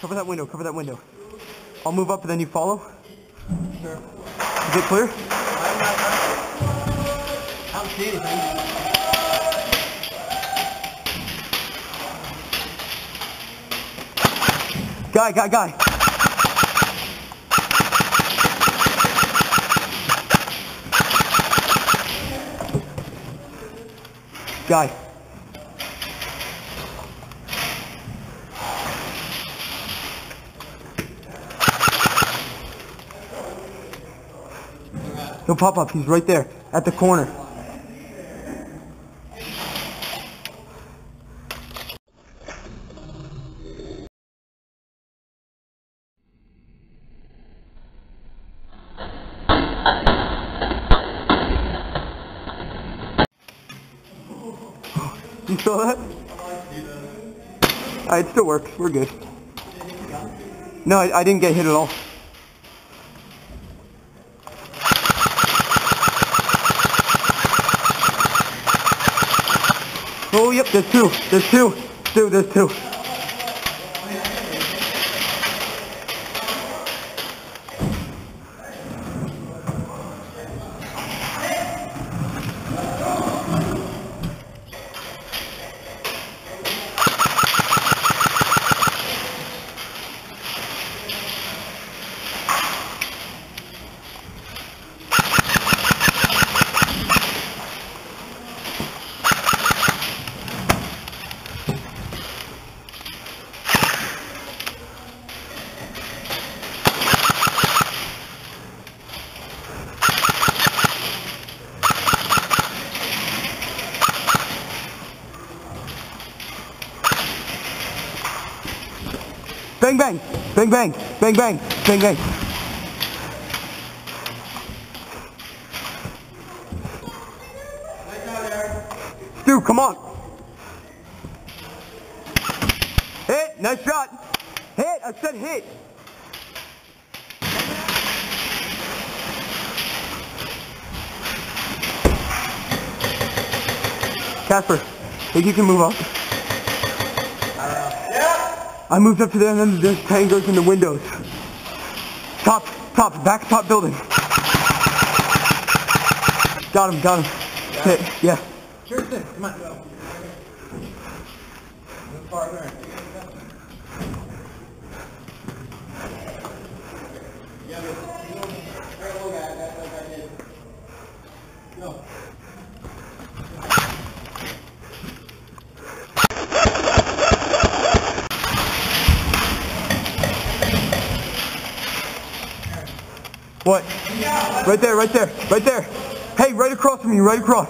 Cover that window, cover that window. I'll move up and then you follow. Sure. Is it clear? I don't see anything. Guy. Guy. He'll pop up. He's right there at the corner. You saw that? It still works. We're good. No, I didn't get hit at all. Oh, yep, there's two. There's two. Bang, bang, bang, bang, bang, bang, bang, bang. Stu, come on. Hit, nice shot. Hit, I said hit. Casper, think you can move up? I moved up to there and then there's tangos in the windows. Top building. Got him. Hit, yeah. Sure thing, come on. Move farther. Go. What? Right there. Hey, right across from you, right across.